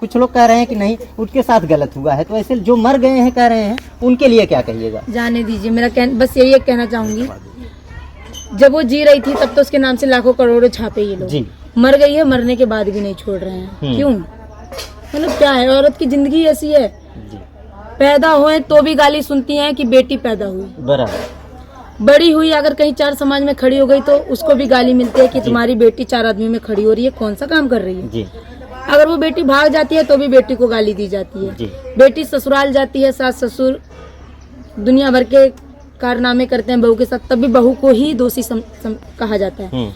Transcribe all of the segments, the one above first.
कुछ लोग कह रहे हैं कि नहीं उनके साथ गलत हुआ है, तो ऐसे जो मर गए हैं कह रहे हैं उनके लिए क्या कहिएगा? जाने दीजिए, मेरा बस यही एक कहना चाहूंगी, जब वो जी रही थी तब तो उसके नाम से लाखों करोड़ों छापे ये लोग जी। मर गई है, मरने के बाद भी नहीं छोड़ रहे हैं। क्यों? मतलब क्या है, औरत की जिंदगी ऐसी है, पैदा हुए तो भी गाली सुनती हैं कि बेटी पैदा हुई, बराबर। बड़ी हुई अगर कहीं चार समाज में खड़ी हो गई तो उसको भी गाली मिलती है कि तुम्हारी बेटी चार आदमी में खड़ी हो रही है, कौन सा काम कर रही है जी। अगर वो बेटी भाग जाती है तो भी बेटी को गाली दी जाती है जी। बेटी ससुराल जाती है, सास ससुर दुनिया भर के कारनामे करते हैं बहू के साथ, तब भी बहू को ही दोषी कहा जाता है।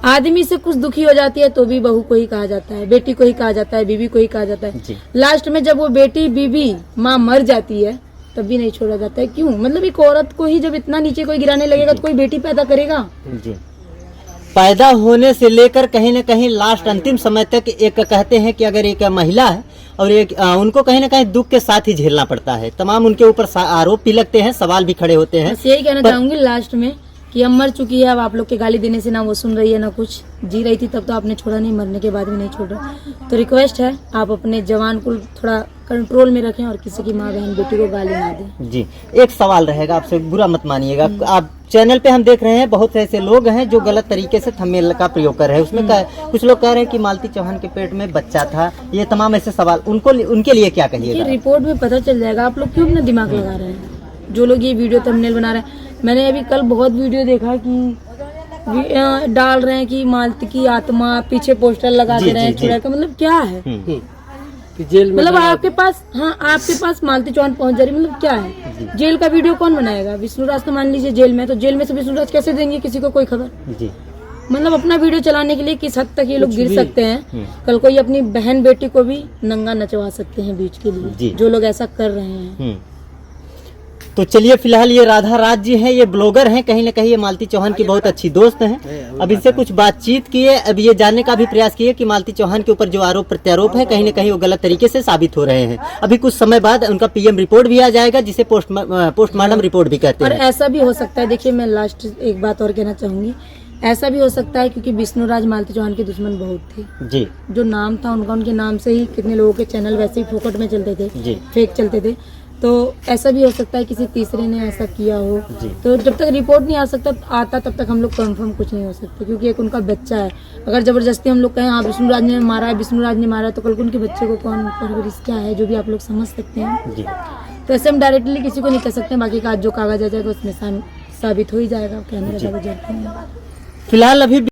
आदमी से कुछ दुखी हो जाती है तो भी बहू को ही कहा जाता है, बेटी को ही कहा जाता है, बीवी को ही कहा जाता है। लास्ट में जब वो बेटी बीवी माँ मर जाती है तब भी नहीं छोड़ा जाता है। क्यों? मतलब एक औरत को ही जब इतना नीचे कोई गिराने लगेगा तो कोई बेटी पैदा करेगा? जी। पैदा होने से लेकर कहीं न कहीं लास्ट अंतिम समय तक एक कहते हैं कि अगर एक महिला है और एक उनको कहीं न कहीं दुख के साथ ही झेलना पड़ता है, तमाम उनके ऊपर आरोप भी लगते हैं, सवाल भी खड़े होते हैं। बस यही कहना चाहूंगी लास्ट में कि अब मर चुकी है, अब आप लोग के गाली देने से ना वो सुन रही है ना कुछ, जी रही थी तब तो आपने छोड़ा नहीं, मरने के बाद भी नहीं छोड़ रहा। तो रिक्वेस्ट है आप अपने जवान को थोड़ा कंट्रोल में रखें और किसी की माँ बहन बेटी को गाली ना दें। जी। एक सवाल रहेगा आपसे, बुरा मत मानिएगा, आप चैनल पे हम देख रहे हैं बहुत ऐसे लोग हैं जो गलत तरीके से थंबनेल का प्रयोग कर रहे हैं, उसमें कुछ लोग कह रहे हैं कि मालती चौहान के पेट में बच्चा था, ये तमाम ऐसे सवाल उनके लिए क्या कहिएगा? रिपोर्ट में पता चल जाएगा, आप लोग क्यों अपना दिमाग लगा रहे हैं? जो लोग ये वीडियो थंबनेल बना रहे हैं, मैंने अभी कल बहुत वीडियो देखा कि डाल रहे हैं कि मालती की आत्मा, पीछे पोस्टर लगा दे रहे हैं चुड़ा का, मतलब क्या है कि जेल में मतलब आपके पास मालती चौहान पहुंच जा रही, मतलब क्या है? जेल का वीडियो कौन बनाएगा? विष्णुराज तो मान लीजिए जेल में, तो जेल में से विष्णुराज कैसे देंगे किसी को कोई खबर? जी। मतलब अपना वीडियो चलाने के लिए किस हद तक ये लोग गिर सकते हैं। कल कोई अपनी बहन बेटी को भी नंगा नचवा सकते हैं बीच के लिए, जो लोग ऐसा कर रहे हैं। तो चलिए फिलहाल ये राधा राज जी हैं, ये ब्लॉगर हैं, कहीं ना कहीं ये मालती चौहान की बहुत अच्छी दोस्त हैं। अब इनसे कुछ बातचीत किए, अब ये जानने का भी प्रयास किए कि मालती चौहान के ऊपर जो आरोप प्रत्यारोप है कहीं ना कहीं वो गलत तरीके से साबित हो रहे हैं। अभी कुछ समय बाद उनका पीएम रिपोर्ट भी आ जाएगा, जिसे पोस्टमार्टम रिपोर्ट भी कहते हैं। और ऐसा भी हो सकता है, देखिए मैं लास्ट एक बात और कहना चाहूंगी, ऐसा भी हो सकता है क्योंकि विष्णुराज मालती चौहान के दुश्मन बहुत थे जी। जो नाम था उनका, उनके नाम से ही कितने लोगों के चैनल वैसे ही फोकट में चलते थे जी, फेक चलते थे। तो ऐसा भी हो सकता है किसी तीसरे ने ऐसा किया हो। तो जब तक रिपोर्ट नहीं आता तब तक हम लोग कंफर्म कुछ नहीं हो सकते, क्योंकि एक उनका बच्चा है। अगर जबरदस्ती हम लोग कहें हाँ विष्णुराज ने मारा है तो कल को उनके बच्चे को कौन परवरिश क्या है, जो भी आप लोग समझ सकते हैं जी। तो ऐसे हम डायरेक्टली किसी को नहीं कह सकते, बाकी का जो कागज आ जाएगा उसमें साबित हो ही जाएगा, कहने लगा। फिलहाल अभी